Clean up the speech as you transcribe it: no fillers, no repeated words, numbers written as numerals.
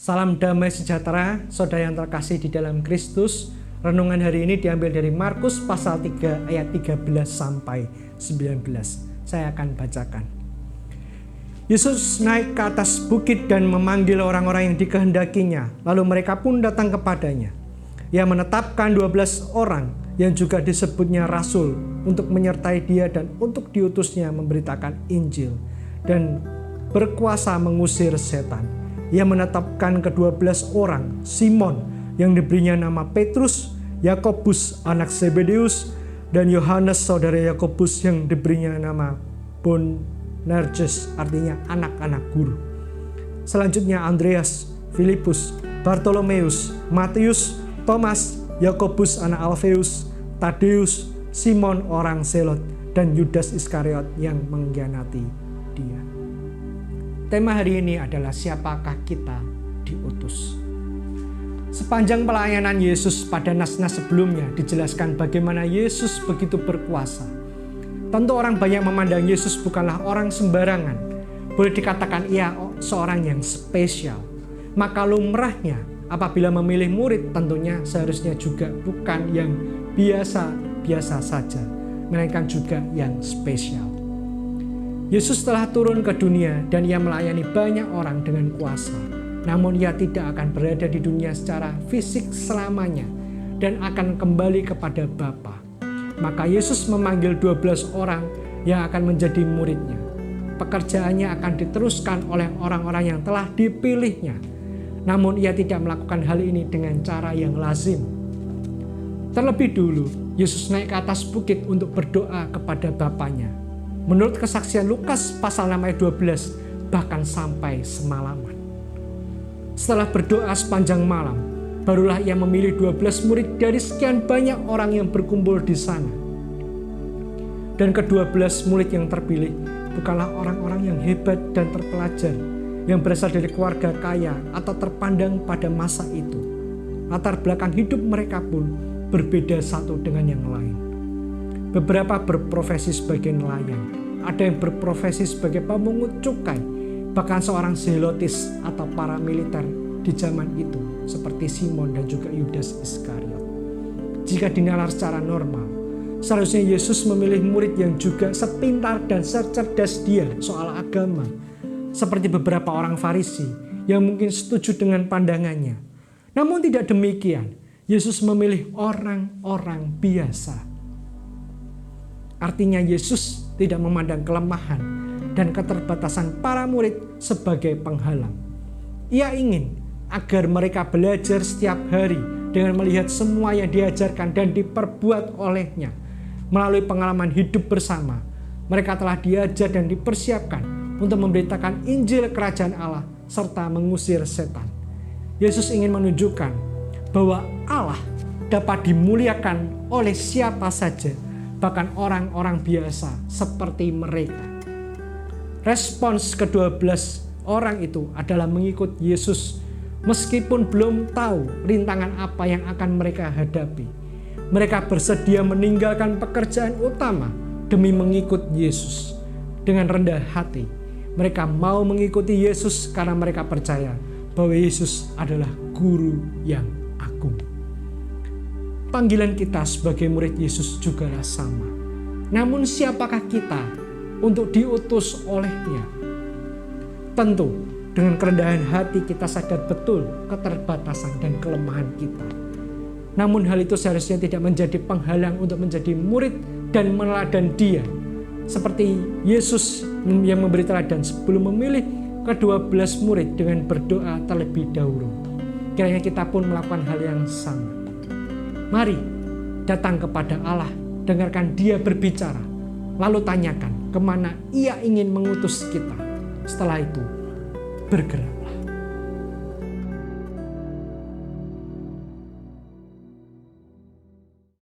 Salam damai sejahtera, saudara yang terkasih di dalam Kristus. Renungan hari ini diambil dari Markus pasal 3 ayat 13 sampai 19. Saya akan bacakan. Yesus naik ke atas bukit dan memanggil orang-orang yang dikehendakinya. Lalu mereka pun datang kepadanya. Ia menetapkan 12 orang yang juga disebutnya rasul untuk menyertai dia dan untuk diutusnya memberitakan Injil dan berkuasa mengusir setan. Ia menetapkan ke-12 orang, Simon yang diberinya nama Petrus, Yakobus anak Zebedeus, dan Yohanes saudara Yakobus yang diberinya nama Boanerges, artinya anak-anak guru. Selanjutnya Andreas, Filipus, Bartolomeus, Matius, Thomas, Yakobus anak Alfeus, Tadeus, Simon orang Zelot, dan Yudas Iskariot yang mengkhianati dia. Tema hari ini adalah siapakah kita diutus. Sepanjang pelayanan Yesus pada nas-nas sebelumnya dijelaskan bagaimana Yesus begitu berkuasa. Tentu orang banyak memandang Yesus bukanlah orang sembarangan. Boleh dikatakan ia seorang yang spesial. Maka lumrahnya apabila memilih murid tentunya seharusnya juga bukan yang biasa-biasa saja, melainkan juga yang spesial. Yesus telah turun ke dunia dan ia melayani banyak orang dengan kuasa. Namun ia tidak akan berada di dunia secara fisik selamanya dan akan kembali kepada Bapa. Maka Yesus memanggil 12 orang yang akan menjadi muridnya. Pekerjaannya akan diteruskan oleh orang-orang yang telah dipilihnya. Namun ia tidak melakukan hal ini dengan cara yang lazim. Terlebih dulu, Yesus naik ke atas bukit untuk berdoa kepada Bapanya. Menurut kesaksian Lukas pasal 6 ayat 12, bahkan sampai semalaman. Setelah berdoa sepanjang malam, barulah ia memilih 12 murid dari sekian banyak orang yang berkumpul di sana. Dan ke-12 murid yang terpilih bukanlah orang-orang yang hebat dan terpelajar, yang berasal dari keluarga kaya atau terpandang pada masa itu. Latar belakang hidup mereka pun berbeda satu dengan yang lain. Beberapa berprofesi sebagai nelayan, ada yang berprofesi sebagai pemungut cukai, bahkan seorang zelotis atau paramiliter di zaman itu, seperti Simon dan juga Yudas Iskariot. Jika dinalar secara normal, seharusnya Yesus memilih murid yang juga sepintar dan secerdas dia soal agama, seperti beberapa orang Farisi yang mungkin setuju dengan pandangannya. Namun tidak demikian, Yesus memilih orang-orang biasa. Artinya Yesus tidak memandang kelemahan dan keterbatasan para murid sebagai penghalang. Ia ingin agar mereka belajar setiap hari dengan melihat semua yang diajarkan dan diperbuat olehnya. Melalui pengalaman hidup bersama, mereka telah diajar dan dipersiapkan untuk memberitakan Injil Kerajaan Allah serta mengusir setan. Yesus ingin menunjukkan bahwa Allah dapat dimuliakan oleh siapa saja, bahkan orang-orang biasa seperti mereka. Respons ke-12 orang itu adalah mengikut Yesus meskipun belum tahu rintangan apa yang akan mereka hadapi. Mereka bersedia meninggalkan pekerjaan utama demi mengikut Yesus. Dengan rendah hati, mereka mau mengikuti Yesus karena mereka percaya bahwa Yesus adalah guru yang agung. Panggilan kita sebagai murid Yesus juga sama. Namun siapakah kita untuk diutus olehnya? Tentu dengan kerendahan hati kita sadar betul keterbatasan dan kelemahan kita. Namun hal itu seharusnya tidak menjadi penghalang untuk menjadi murid dan meneladan Dia. Seperti Yesus yang memberi teladan sebelum memilih ke-12 murid dengan berdoa terlebih dahulu. Kiranya kita pun melakukan hal yang sama. Mari datang kepada Allah, dengarkan Dia berbicara, lalu tanyakan kemana Ia ingin mengutus kita. Setelah itu, bergerak.